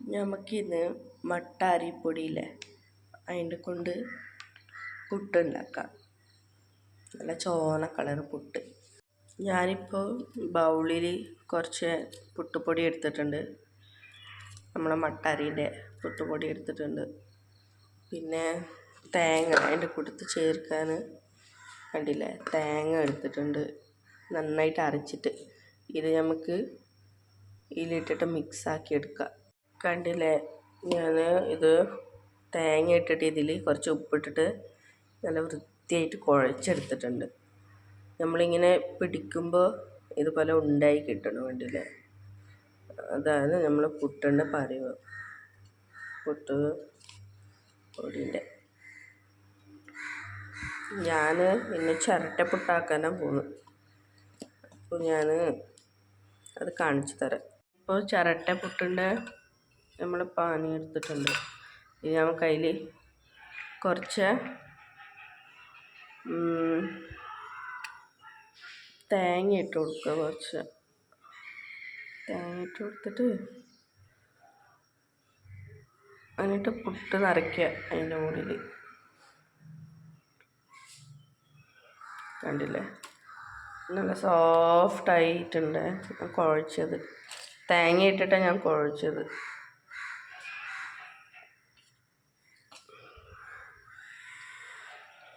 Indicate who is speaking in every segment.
Speaker 1: നമുക്കിന്ന് മട്ട അരിപ്പൊടിയില്ലേ അതിൻ്റെ കൊണ്ട് പുട്ടുണ്ടാക്കാം. നല്ല ചോന്ന കളർ പുട്ട്. ഞാനിപ്പോൾ ബൗളിൽ കുറച്ച് പുട്ടുപൊടി എടുത്തിട്ടുണ്ട്. നമ്മളെ മട്ട അരിൻ്റെ പുട്ടുപൊടി എടുത്തിട്ടുണ്ട്. പിന്നെ തേങ്ങ അതിൻ്റെ കൂട്ടത്തിൽ ചേർക്കാൻ കണ്ടില്ലേ, തേങ്ങ എടുത്തിട്ടുണ്ട് നന്നായിട്ട് അരച്ചിട്ട്. ഇത് നമുക്ക് ഇതിലിട്ടിട്ട് മിക്സാക്കി എടുക്കാം. കണ്ടില്ലേ, ഞാൻ ഇത് തേങ്ങ ഇട്ടിട്ട് ഇതിൽ കുറച്ച് ഉപ്പിട്ടിട്ട് നല്ല വൃത്തിയായിട്ട് കുഴച്ചെടുത്തിട്ടുണ്ട്. നമ്മളിങ്ങനെ പിടിക്കുമ്പോൾ ഇതുപോലെ ഉണ്ടായി കിട്ടണം. കണ്ടില്ലേ, അതാണ് നമ്മൾ പുട്ടിൻ്റെ പരുവം. പുട്ട് പൊടിൻ്റെ ഞാൻ പിന്നെ ചിരട്ടപ്പുട്ടാക്കാനാണ് പോകുന്നത്. അപ്പോൾ ഞാൻ അത് കാണിച്ചു തരാം. ഇപ്പോൾ ചിരട്ടപ്പുട്ടിൻ്റെ നമ്മൾ പാനി എടുത്തിട്ടുണ്ട്. ഇനി നമുക്ക് അതിൽ കുറച്ച് തേങ്ങ ഇട്ട് കൊടുക്കുക. കുറച്ച് തേങ്ങ ഇട്ട് കൊടുത്തിട്ട് എന്നിട്ട് പുട്ട് നിറയ്ക്കുക അതിൻ്റെ മുകളിൽ. കണ്ടില്ലേ, നല്ല സോഫ്റ്റായിട്ടുണ്ട്. കുഴച്ചത് തേങ്ങ ഇട്ടിട്ടാണ് ഞാൻ കുഴച്ചത്.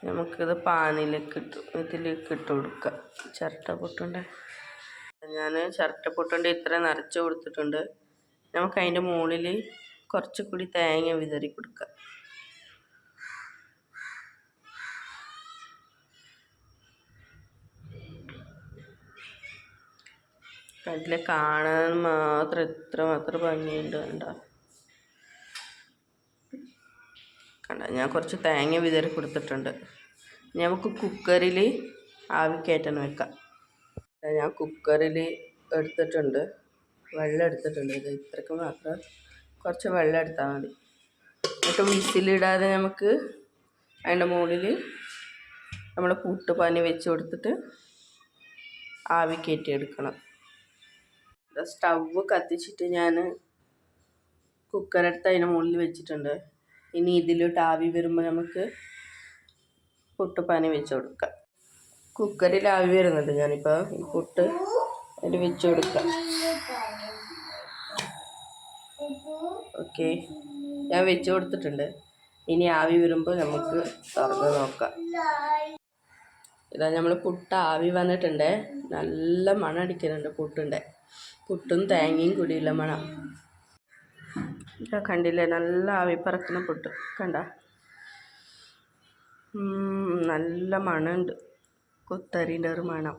Speaker 1: നമുക്കിത് പാനിലേക്ക് ഇതിലേക്ക് ഇട്ട് കൊടുക്കാം. ചിരട്ടപ്പുട്ടുണ്ട്. ഞാൻ ചിരട്ടപ്പുട്ടുണ്ട് ഇത്ര നിറച്ച് കൊടുത്തിട്ടുണ്ട്. നമുക്ക് അതിൻ്റെ മുകളിൽ കുറച്ചുകൂടി തേങ്ങ വിതറി കൊടുക്കാം. അതിൽ കാണാൻ മാത്രം എത്രമാത്രം ഭംഗിയുണ്ട്. കണ്ട, ഞാൻ കുറച്ച് തേങ്ങ വിതറി കൊടുത്തിട്ടുണ്ട്. നമുക്ക് കുക്കറിൽ ആവി കയറ്റാൻ വെക്കാം. ഞാൻ കുക്കറിൽ എടുത്തിട്ടുണ്ട്, വെള്ളം എടുത്തിട്ടുണ്ട്. ഇത് ഇത്രയ്ക്ക് മാത്രം കുറച്ച് വെള്ളം എടുത്താൽ മതി. എന്നിട്ട് വിസിലിടാതെ നമുക്ക് അതിൻ്റെ മുകളിൽ നമ്മൾ പുട്ടുപാനി വെച്ച് കൊടുത്തിട്ട് ആവി കയറ്റിയെടുക്കണം. സ്റ്റവ് കത്തിച്ചിട്ട് ഞാൻ കുക്കറെടുത്ത് അതിൻ്റെ മുകളിൽ വെച്ചിട്ടുണ്ട്. ഇനി ഇതിലോട്ട് ആവി വരുമ്പോൾ നമുക്ക് പുട്ടുപാനി വെച്ച് കൊടുക്കാം. കുക്കറിൽ ആവി വരുന്നുണ്ട്. ഞാനിപ്പോൾ ഈ പുട്ട് അതിൽ വെച്ച് കൊടുക്കാം. ഓക്കെ, ഞാൻ വെച്ച് കൊടുത്തിട്ടുണ്ട്. ഇനി ആവി വരുമ്പോൾ നമുക്ക് തുറന്ന് നോക്കാം. ഇതാ നമ്മൾ പുട്ട് ആവി വന്നിട്ടുണ്ട്. നല്ല മണം അടിക്കുന്നുണ്ട് പുട്ടിൻ്റെ. പുട്ടും തേങ്ങയും കൂടിയുള്ള മണം. കണ്ടില്ലേ, നല്ല ആവി പറക്കുന്ന പുട്ട്. കണ്ട, നല്ല മണമുണ്ട്. കുത്തരിൻ്റെ ഒരു മണം.